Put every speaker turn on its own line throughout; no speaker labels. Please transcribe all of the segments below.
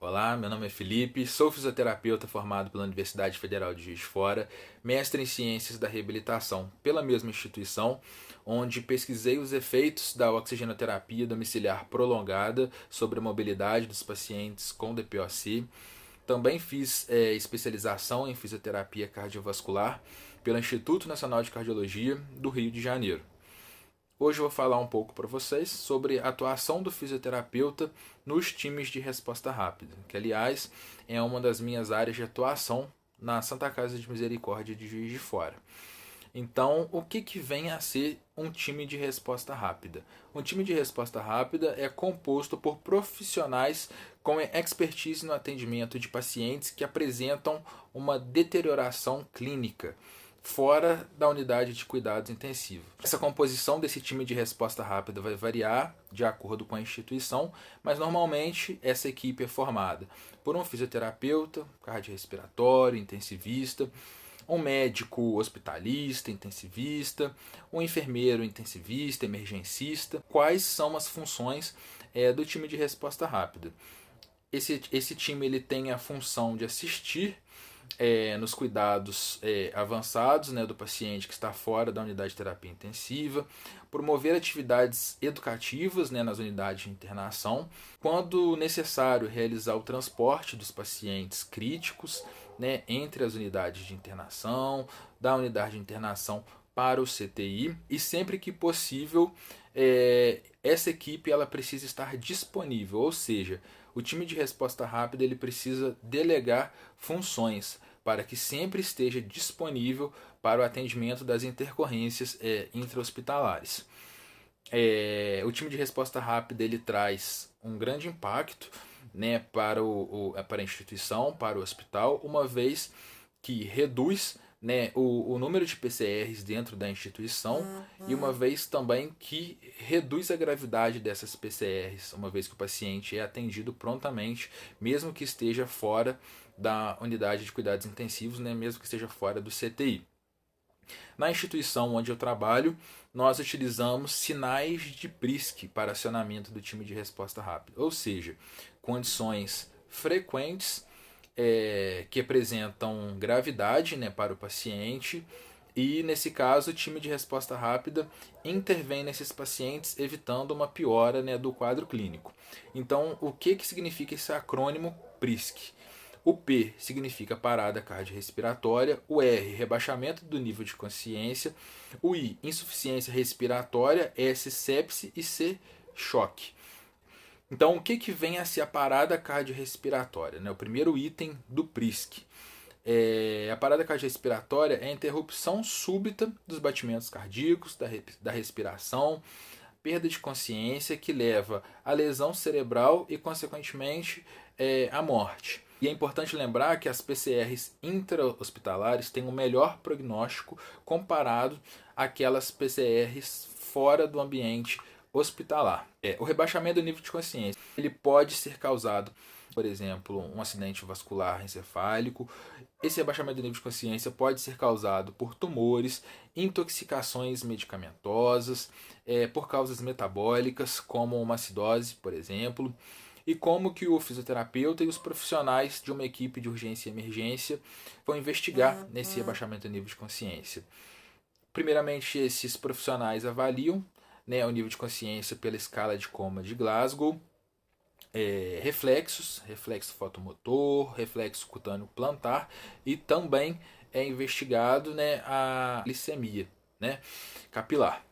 Olá, meu nome é Felipe, sou fisioterapeuta formado pela Universidade Federal de Juiz de Fora, mestre em Ciências da Reabilitação pela mesma instituição, onde pesquisei os efeitos da oxigenoterapia domiciliar prolongada sobre a mobilidade dos pacientes com DPOC. Também fiz especialização em fisioterapia cardiovascular pelo Instituto Nacional de Cardiologia do Rio de Janeiro. Hoje eu vou falar um pouco para vocês sobre a atuação do fisioterapeuta nos times de resposta rápida, que aliás é uma das minhas áreas de atuação na Santa Casa de Misericórdia de Juiz de Fora. Então, o que vem a ser um time de resposta rápida? Um time de resposta rápida é composto por profissionais com expertise no atendimento de pacientes que apresentam uma deterioração clínica fora da unidade de cuidados intensivos. Essa composição desse time de resposta rápida vai variar de acordo com a instituição, mas normalmente essa equipe é formada por um fisioterapeuta, cardiorrespiratório, intensivista, um médico hospitalista, intensivista, um enfermeiro intensivista, emergencista. Quais são as funções do time de resposta rápida? Esse time ele tem a função de assistir nos cuidados avançados do paciente que está fora da unidade de terapia intensiva, promover atividades educativas nas unidades de internação, quando necessário realizar o transporte dos pacientes críticos entre as unidades de internação, da unidade de internação para o CTI, e sempre que possível essa equipe ela precisa estar disponível, ou seja, o time de resposta rápida ele precisa delegar funções para que sempre esteja disponível para o atendimento das intercorrências intra-hospitalares. O time de resposta rápida ele traz um grande impacto para a instituição, para o hospital, uma vez que reduz o número de PCRs dentro da instituição e uma vez também que reduz a gravidade dessas PCRs, uma vez que o paciente é atendido prontamente, mesmo que esteja fora da unidade de cuidados intensivos, mesmo que esteja fora do CTI. Na instituição onde eu trabalho, nós utilizamos sinais de PRISC para acionamento do time de resposta rápida, ou seja, condições frequentes que apresentam gravidade para o paciente, e nesse caso o time de resposta rápida intervém nesses pacientes evitando uma piora do quadro clínico. Então, o que significa esse acrônimo PRISC? O P significa parada cardiorrespiratória, o R, rebaixamento do nível de consciência, o I, insuficiência respiratória, S, sepse e C, choque. Então, o que vem a ser a parada cardiorrespiratória? O primeiro item do PRISC. A parada cardiorrespiratória é a interrupção súbita dos batimentos cardíacos, da respiração, perda de consciência que leva à lesão cerebral e, consequentemente, à morte. E é importante lembrar que as PCRs intra-hospitalares têm um melhor prognóstico comparado àquelas PCRs fora do ambiente hospitalar. O rebaixamento do nível de consciência ele pode ser causado, por exemplo, um acidente vascular encefálico. Esse rebaixamento do nível de consciência pode ser causado por tumores, intoxicações medicamentosas, por causas metabólicas, como uma acidose, por exemplo. E como que o fisioterapeuta e os profissionais de uma equipe de urgência e emergência vão investigar nesse rebaixamento do nível de consciência. Primeiramente, esses profissionais avaliam o nível de consciência pela escala de coma de Glasgow, reflexo fotomotor, reflexo cutâneo plantar, e também é investigado a glicemia capilar.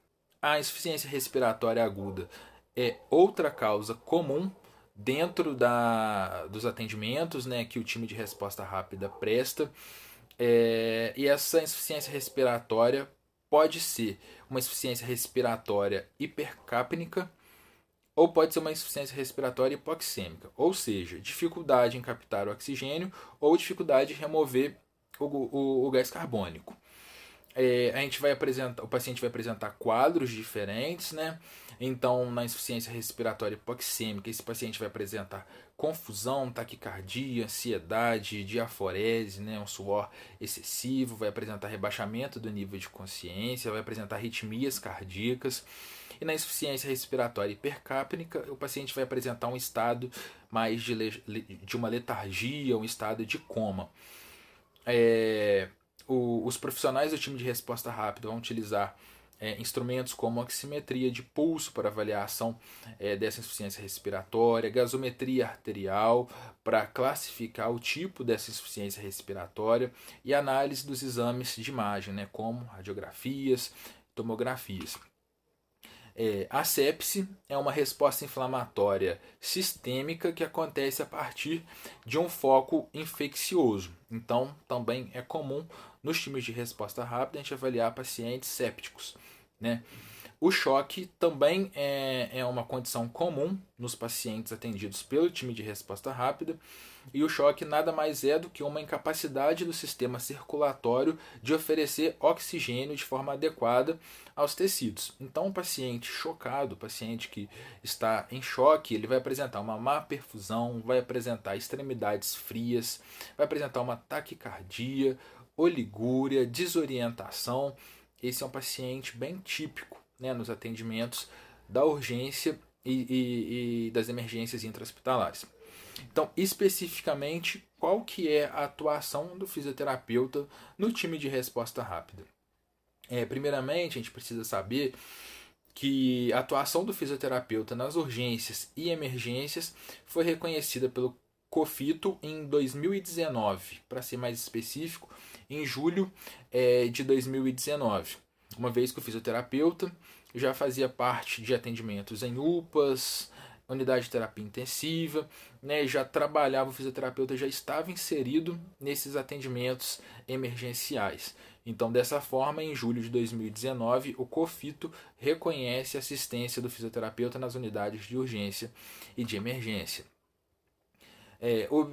A insuficiência respiratória aguda é outra causa comum dentro dos atendimentos que o time de resposta rápida presta, e essa insuficiência respiratória pode ser uma insuficiência respiratória hipercapnica ou pode ser uma insuficiência respiratória hipoxêmica, ou seja, dificuldade em captar o oxigênio ou dificuldade em remover o gás carbônico. o paciente vai apresentar quadros diferentes, né? Então, na insuficiência respiratória hipoxêmica, esse paciente vai apresentar confusão, taquicardia, ansiedade, diaforese, né? Um suor excessivo, vai apresentar rebaixamento do nível de consciência, vai apresentar arritmias cardíacas. E na insuficiência respiratória hipercapnica, o paciente vai apresentar um estado mais de uma letargia, um estado de coma. Os profissionais do time de resposta rápida vão utilizar instrumentos como oximetria de pulso para avaliação dessa insuficiência respiratória, gasometria arterial para classificar o tipo dessa insuficiência respiratória e análise dos exames de imagem, né, como radiografias, tomografias. A sepse é uma resposta inflamatória sistêmica que acontece a partir de um foco infeccioso. Então, também é comum nos times de resposta rápida a gente avaliar pacientes sépticos, né? O choque também é uma condição comum nos pacientes atendidos pelo time de resposta rápida, e o choque nada mais é do que uma incapacidade do sistema circulatório de oferecer oxigênio de forma adequada aos tecidos. Então, o paciente chocado, o paciente que está em choque, ele vai apresentar uma má perfusão, vai apresentar extremidades frias, vai apresentar uma taquicardia, oligúria, desorientação. Esse é um paciente bem típico, né, nos atendimentos da urgência e das emergências intra-hospitalares. Então, especificamente, qual que é a atuação do fisioterapeuta no time de resposta rápida? Primeiramente, a gente precisa saber que a atuação do fisioterapeuta nas urgências e emergências foi reconhecida pelo COFITO em 2019, para ser mais específico, em julho de 2019, uma vez que o fisioterapeuta já fazia parte de atendimentos em UPAs, unidade de terapia intensiva, né, já trabalhava, o fisioterapeuta já estava inserido nesses atendimentos emergenciais. Então, dessa forma, em julho de 2019, o COFITO reconhece a assistência do fisioterapeuta nas unidades de urgência e de emergência.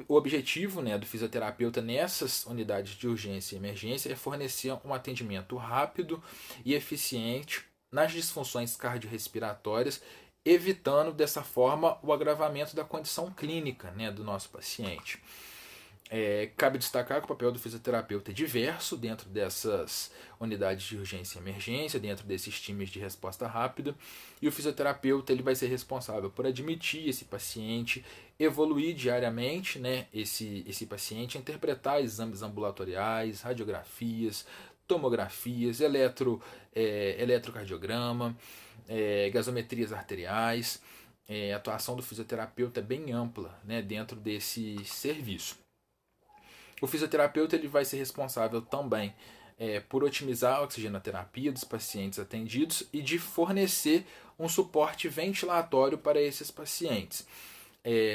O objetivo, né, do fisioterapeuta nessas unidades de urgência e emergência é fornecer um atendimento rápido e eficiente nas disfunções cardiorrespiratórias, evitando dessa forma o agravamento da condição clínica, né, do nosso paciente. Cabe destacar que o papel do fisioterapeuta é diverso dentro dessas unidades de urgência e emergência, dentro desses times de resposta rápida, e o fisioterapeuta ele vai ser responsável por admitir esse paciente, evoluir diariamente, né, esse paciente, interpretar exames ambulatoriais, radiografias, tomografias, eletrocardiograma, gasometrias arteriais. A atuação do fisioterapeuta é bem ampla, né, dentro desse serviço. O fisioterapeuta ele vai ser responsável também por otimizar a oxigenoterapia dos pacientes atendidos e de fornecer um suporte ventilatório para esses pacientes.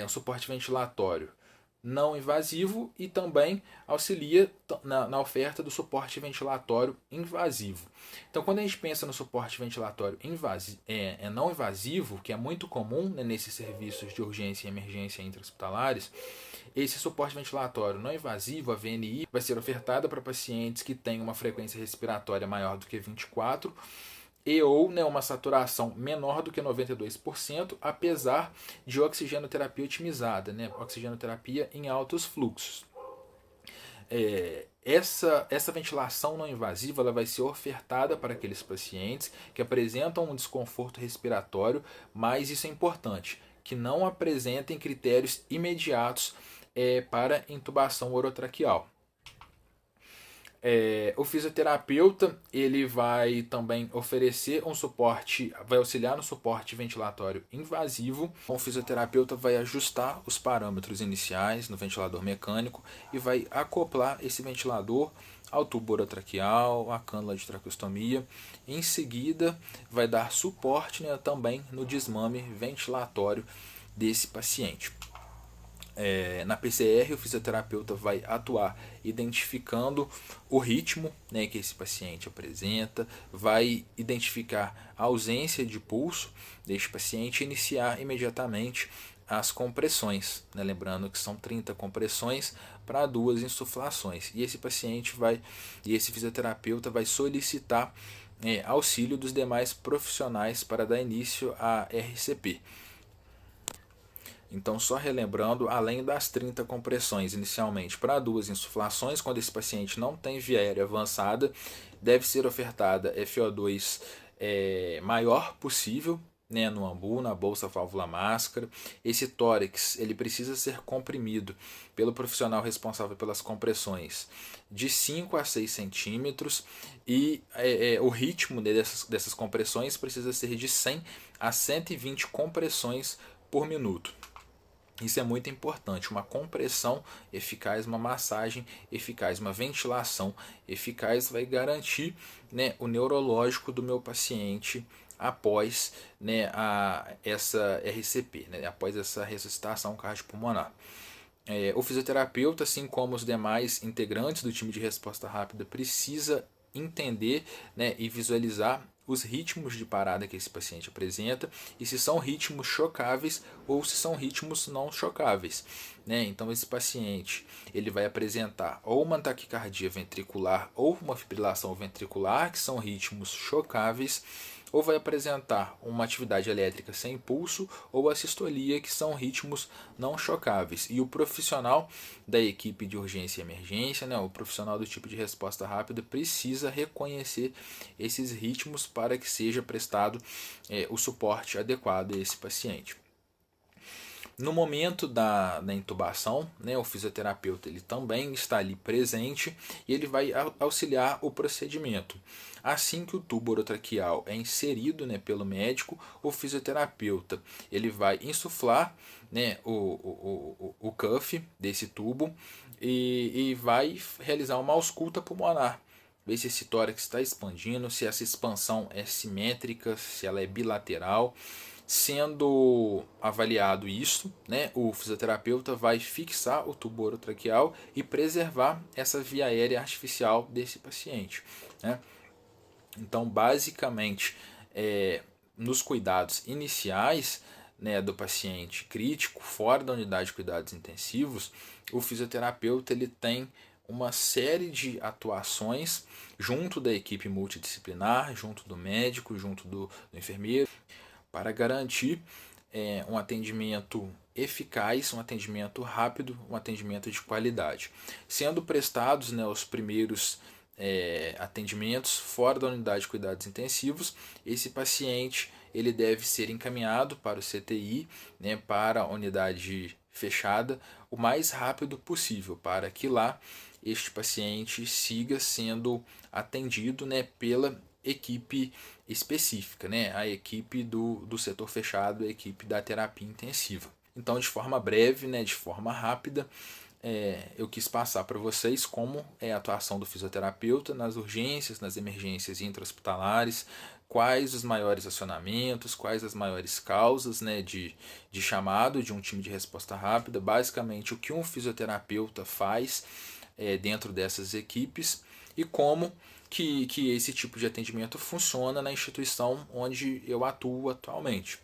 Um suporte ventilatório não invasivo e também auxilia na oferta do suporte ventilatório invasivo. Então, quando a gente pensa no suporte ventilatório não invasivo, que é muito comum, né, nesses serviços de urgência e emergência intra-hospitalares, esse suporte ventilatório não invasivo, a VNI, vai ser ofertada para pacientes que têm uma frequência respiratória maior do que 24 ou, né, uma saturação menor do que 92%, apesar de oxigenoterapia otimizada, né, oxigenoterapia em altos fluxos. Essa ventilação não invasiva ela vai ser ofertada para aqueles pacientes que apresentam um desconforto respiratório, mas isso é importante, que não apresentem critérios imediatos para intubação orotraqueal. O fisioterapeuta ele vai também oferecer um suporte, vai auxiliar no suporte ventilatório invasivo. O fisioterapeuta vai ajustar os parâmetros iniciais no ventilador mecânico e vai acoplar esse ventilador ao tubo orotraqueal, à cânula de traqueostomia. Em seguida, vai dar suporte, né, também no desmame ventilatório desse paciente. Na PCR, o fisioterapeuta vai atuar identificando o ritmo, né, que esse paciente apresenta, vai identificar a ausência de pulso deste paciente e iniciar imediatamente as compressões, né? Lembrando que são 30 compressões para 2 insuflações. E esse fisioterapeuta vai solicitar auxílio dos demais profissionais para dar início à RCP. Então, só relembrando, além das 30 compressões inicialmente para 2 insuflações, quando esse paciente não tem via aérea avançada, deve ser ofertada FO2 maior possível, né, no ambu, na bolsa, válvula, máscara. Esse tórax ele precisa ser comprimido pelo profissional responsável pelas compressões de 5 a 6 centímetros e o ritmo dessas compressões precisa ser de 100 a 120 compressões por minuto. Isso é muito importante, uma compressão eficaz, uma massagem eficaz, uma ventilação eficaz vai garantir, né, o neurológico do meu paciente após, né, essa RCP, né, após essa ressuscitação cardiopulmonar. O fisioterapeuta, assim como os demais integrantes do time de resposta rápida, precisa entender, né, e visualizar os ritmos de parada que esse paciente apresenta e se são ritmos chocáveis ou se são ritmos não chocáveis, né? Então esse paciente ele vai apresentar ou uma taquicardia ventricular ou uma fibrilação ventricular, que são ritmos chocáveis, ou vai apresentar uma atividade elétrica sem pulso ou a sistolia, que são ritmos não chocáveis. E o profissional da equipe de urgência e emergência, né, o profissional do tipo de resposta rápida, precisa reconhecer esses ritmos para que seja prestado o suporte adequado a esse paciente. No momento da intubação, né, o fisioterapeuta ele também está ali presente e ele vai auxiliar o procedimento. Assim que o tubo orotraqueal é inserido, né, pelo médico, o fisioterapeuta ele vai insuflar, né, o cuff desse tubo e vai realizar uma ausculta pulmonar. Ver se esse tórax está expandindo, se essa expansão é simétrica, se ela é bilateral. Sendo avaliado isso, né, o fisioterapeuta vai fixar o tubo orotraqueal e preservar essa via aérea artificial desse paciente, né? Então, basicamente, nos cuidados iniciais, né, do paciente crítico, fora da unidade de cuidados intensivos, o fisioterapeuta ele tem uma série de atuações junto da equipe multidisciplinar, junto do médico, junto do enfermeiro, para garantir um atendimento eficaz, um atendimento rápido, um atendimento de qualidade. Sendo prestados, né, os primeiros atendimentos fora da unidade de cuidados intensivos, esse paciente ele deve ser encaminhado para o CTI, né, para a unidade fechada, o mais rápido possível, para que lá este paciente siga sendo atendido, né, pela equipe específica, né? A equipe do setor fechado, a equipe da terapia intensiva. Então, de forma breve, né, de forma rápida, eu quis passar para vocês como é a atuação do fisioterapeuta nas urgências, nas emergências intra-hospitalares, quais os maiores acionamentos, quais as maiores causas, né, de chamado de um time de resposta rápida, basicamente o que um fisioterapeuta faz dentro dessas equipes e como que esse tipo de atendimento funciona na instituição onde eu atuo atualmente.